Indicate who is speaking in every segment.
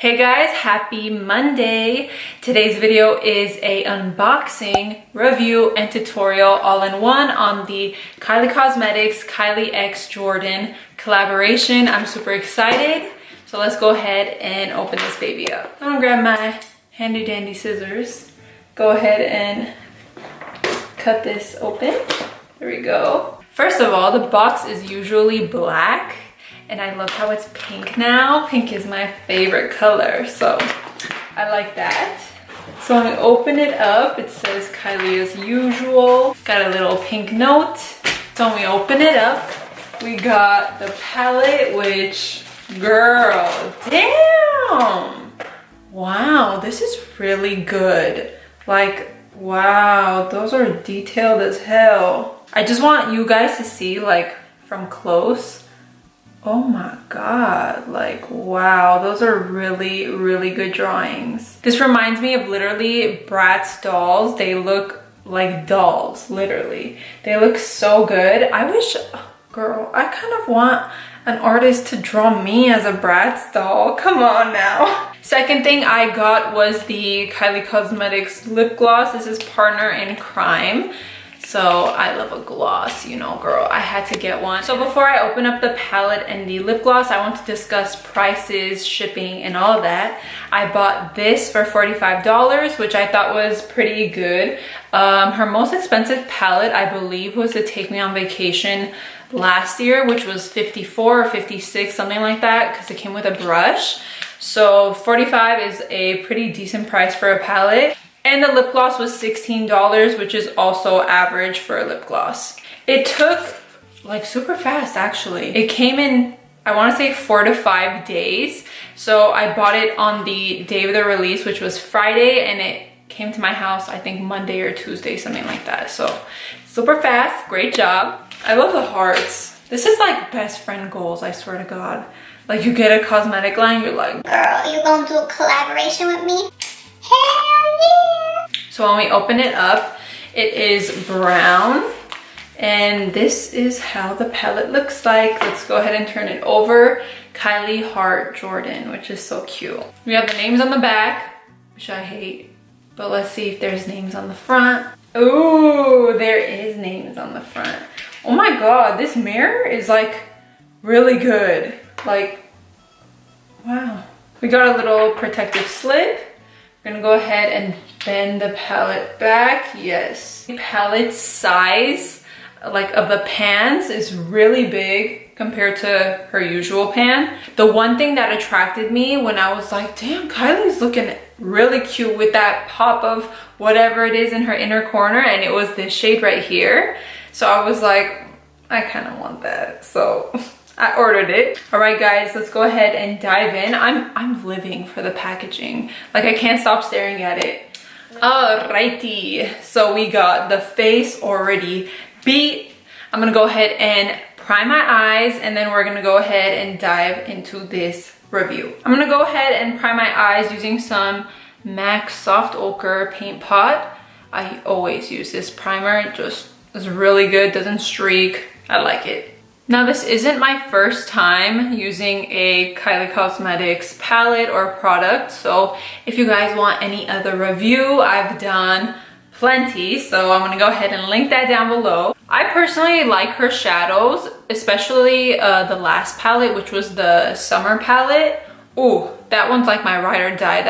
Speaker 1: Hey guys, happy Monday. Today's video is a unboxing, review, and tutorial all in one on the Kylie Cosmetics Kylie x Jordyn collaboration. I'm super excited. So let's go ahead and open this baby up. I'm gonna grab my handy dandy scissors. Go ahead and cut this open. There we go. First of all, the box is usually black. And I love how it's pink now. Pink is my favorite color, so I like that. So when we open it up, it says Kylie as usual. Got a little pink note. So when we open it up, we got the palette, which, girl, damn! Wow, this is really good. Like, wow, those are detailed as hell. I just want you guys to see, like, from close. Oh my god, like wow, those are really, really good drawings. This reminds me of literally Bratz dolls. They look like dolls, literally. They look so good. I wish, girl, I kind of want an artist to draw me as a Bratz doll. Come on now. Second thing I got was the Kylie Cosmetics lip gloss. This is Partner in Crime. So I love a gloss, you know, girl, I had to get one. So before I open up the palette and the lip gloss, I want to discuss prices, shipping, and all that. I bought this for $45, which I thought was pretty good. Her most expensive palette, I believe, was the Take Me on Vacation last year, which was $54 or $56, something like that, because it came with a brush. So $45 is a pretty decent price for a palette. And the lip gloss was $16, which is also average for a lip gloss. It took like super fast, actually. It came in, I want to say 4 to 5 days. So I bought it on the day of the release, which was Friday, and it came to my house, I think Monday or Tuesday, something like that. So super fast, great job. I love the hearts. This is like best friend goals, I swear to God. Like you get a cosmetic line, you're like,
Speaker 2: girl, you gonna do a collaboration with me? Hell yeah!
Speaker 1: So when we open it up, it is brown. And this is how the palette looks like. Let's go ahead and turn it over. Kylie Heart Jordyn, which is so cute. We have the names on the back, which I hate. But let's see if there's names on the front. Ooh, there is names on the front. Oh my god, this mirror is like really good. Like, wow. We got a little protective slip. We're gonna go ahead and bend the palette back. Yes. The palette size, like of the pans, is really big compared to her usual pan. The one thing that attracted me when I was like, damn, Kylie's looking really cute with that pop of whatever it is in her inner corner, and it was this shade right here. So I was like, I kind of want that. So I ordered it. All right, guys, let's go ahead and dive in. I'm living for the packaging. Like, I can't stop staring at it. Alrighty, so we got the face already beat. I'm gonna go ahead and prime my eyes, and then we're gonna go ahead and dive into this review. I'm gonna go ahead and prime my eyes using some MAC Soft Ochre paint pot. I always use this primer. It just is really good, doesn't streak. I like it. Now, this isn't my first time using a Kylie Cosmetics palette or product, so if you guys want any other review, I've done plenty, so I'm gonna go ahead and link that down below. I personally like her shadows, especially the last palette, which was the summer palette. Ooh, that one's like my ride or die.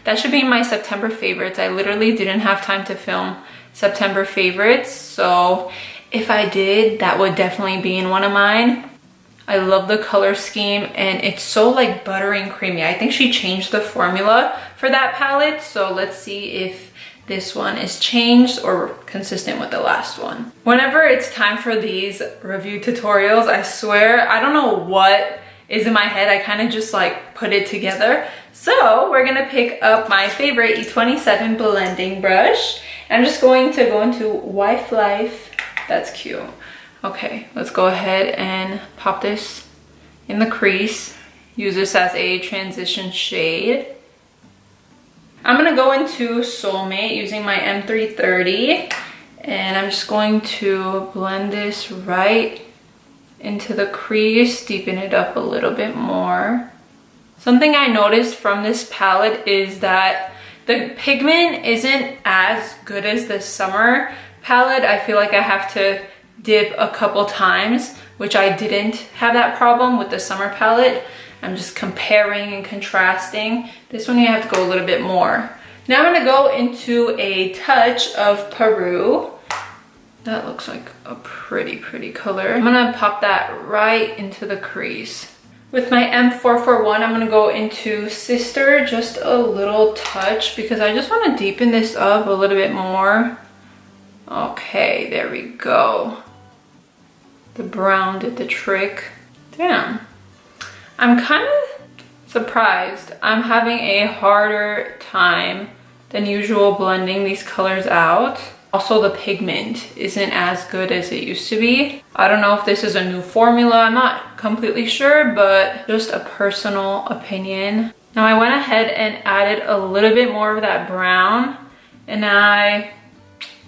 Speaker 1: That should be in my September favorites. I literally didn't have time to film September favorites, so if I did, that would definitely be in one of mine. I love the color scheme, and it's so like buttery and creamy. I think she changed the formula for that palette, so let's see if this one is changed or consistent with the last one. Whenever it's time for these review tutorials, I swear, I don't know what is in my head. I kind of just like put it together. So we're gonna pick up my favorite E27 blending brush. I'm just going to go into Wife Life. That's cute. Okay, let's go ahead and pop this in the crease. Use this as a transition shade. I'm gonna go into Soulmate using my M330, and I'm just going to blend this right into the crease, deepen it up a little bit more. Something I noticed from this palette is that the pigment isn't as good as the summer palette. I feel like I have to dip a couple times, which I didn't have that problem with the summer palette. I'm just comparing and contrasting. This one you have to go a little bit more. Now I'm gonna go into a touch of Peru. That looks like a pretty color. I'm gonna pop that right into the crease. With my M441, I'm gonna go into Sister, just a little touch because I just wanna deepen this up a little bit more. Okay, there we go. The brown did the trick. Damn. I'm kind of surprised. I'm having a harder time than usual blending these colors out. Also, the pigment isn't as good as it used to be. I don't know if this is a new formula. I'm not completely sure, but just a personal opinion. Now I went ahead and added a little bit more of that brown, and I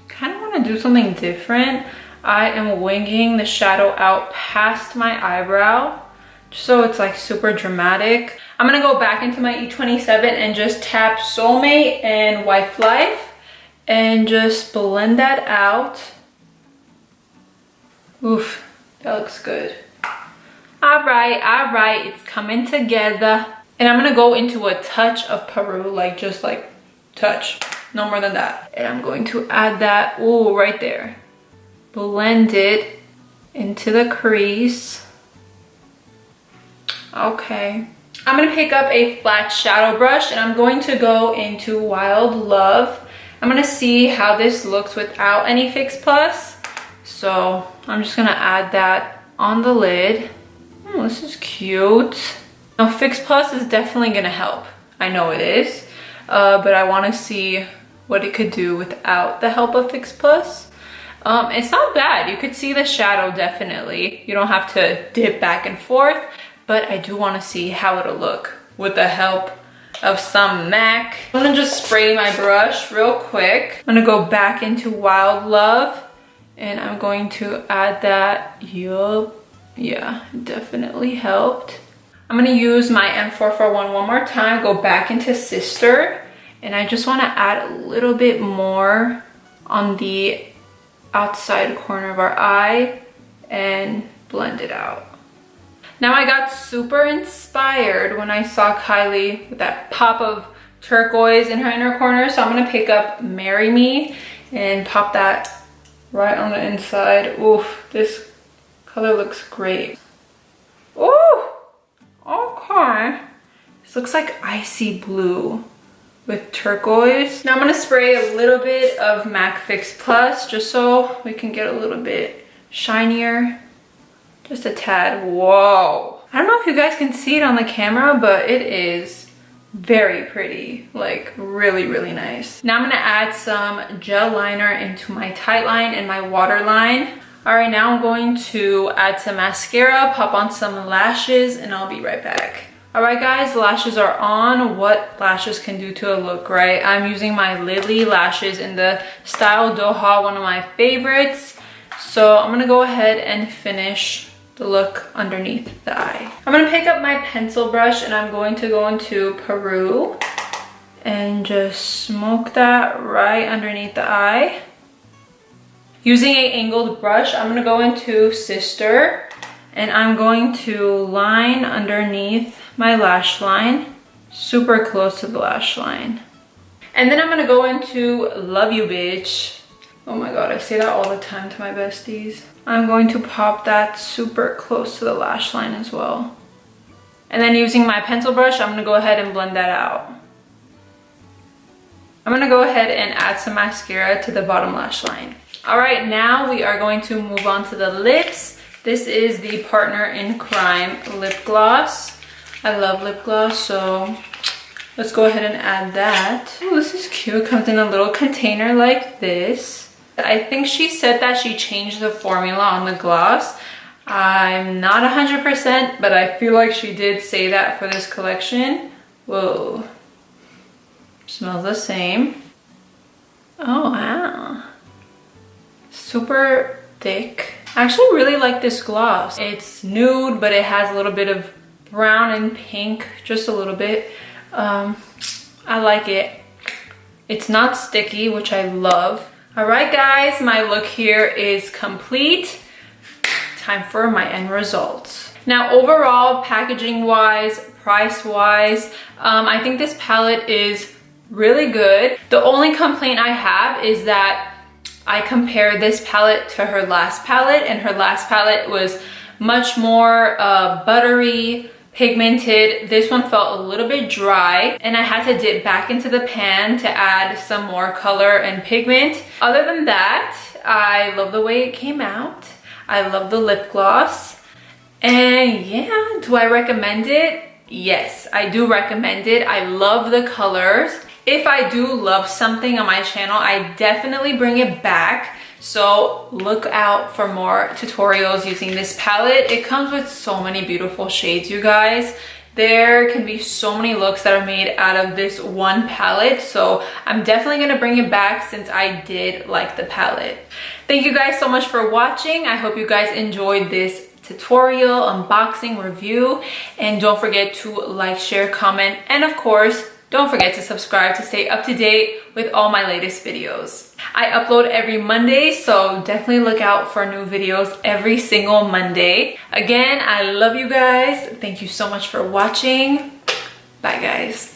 Speaker 1: kind of want to do something different. I am winging the shadow out past my eyebrow, so it's like super dramatic. I'm gonna go back into my E27 and just tap Soulmate and Wife Life and just blend that out. Oof, that looks good. All right, it's coming together. And I'm gonna go into a touch of Peru, like just like touch, no more than that. And I'm going to add that, ooh, right there. Blend it into the crease. Okay. I'm gonna pick up a flat shadow brush and I'm going to go into Wild Love. I'm gonna see how this looks without any Fix Plus. So I'm just gonna add that on the lid. Oh, this is cute. Now Fix Plus is definitely gonna help. I know it is, but I wanna see what it could do without the help of Fix Plus. It's not bad. You could see the shadow definitely. You don't have to dip back and forth, but I do wanna see how it'll look with the help of some MAC. I'm gonna just spray my brush real quick. I'm gonna go back into Wild Love and I'm going to add that. Yup, yeah, definitely helped. I'm gonna use my M441 one more time, go back into Sister, and I just wanna add a little bit more on the outside corner of our eye and blend it out. Now I got super inspired when I saw Kylie with that pop of turquoise in her inner corner, so I'm gonna pick up Marry Me and pop that right on the inside. Oof, this color looks great. Ooh, okay. This looks like icy blue with turquoise. Now I'm gonna spray a little bit of MAC Fix Plus just so we can get a little bit shinier. Just a tad. Whoa. I don't know if you guys can see it on the camera, but it is very pretty. Like really nice. Now I'm gonna add some gel liner into my tight line and my waterline. All right, now I'm going to add some mascara, pop on some lashes, and I'll be right back. All right guys, lashes are on. What lashes can do to a look, right? I'm using my Lilly lashes in the style Doha, one of my favorites. So I'm gonna go ahead and finish the look underneath the eye. I'm gonna pick up my pencil brush and I'm going to go into Peru and just smoke that right underneath the eye. Using an angled brush, I'm gonna go into Sister and I'm going to line underneath my lash line, super close to the lash line. And then I'm gonna go into Love You Bitch. Oh my god, I say that all the time to my besties. I'm going to pop that super close to the lash line as well. And then using my pencil brush, I'm gonna go ahead and blend that out. I'm gonna go ahead and add some mascara to the bottom lash line. All right, now we are going to move on to the lips. This is the Partner in Crime lip gloss. I love lip gloss, so let's go ahead and add that. Oh, this is cute. It comes in a little container like this. I think she said that she changed the formula on the gloss. I'm not 100%, but I feel like she did say that for this collection. Whoa. Smells the same. Oh, wow. Super thick. I actually really like this gloss. It's nude, but it has a little bit of brown and pink, just a little bit. I like it. It's not sticky, which I love. All right, guys, my look here is complete. Time for my end results. Now, overall, packaging-wise, price-wise, I think this palette is really good. The only complaint I have is that I compare this palette to her last palette, and her last palette was much more buttery, pigmented. This one felt a little bit dry, and I had to dip back into the pan to add some more color and pigment. Other than that, I love the way it came out. I love the lip gloss. And yeah, do I recommend it? Yes, I do recommend it. I love the colors. If I do love something on my channel, I definitely bring it back. So look out for more tutorials using this palette. It comes with so many beautiful shades, you guys. There can be so many looks that are made out of this one palette. So I'm definitely gonna bring it back since I did like the palette. Thank you guys so much for watching. I hope you guys enjoyed this tutorial, unboxing, review. And don't forget to like, share, comment, and of course, don't forget to subscribe to stay up to date with all my latest videos. I upload every Monday, so definitely look out for new videos every single Monday. Again, I love you guys. Thank you so much for watching. Bye, guys.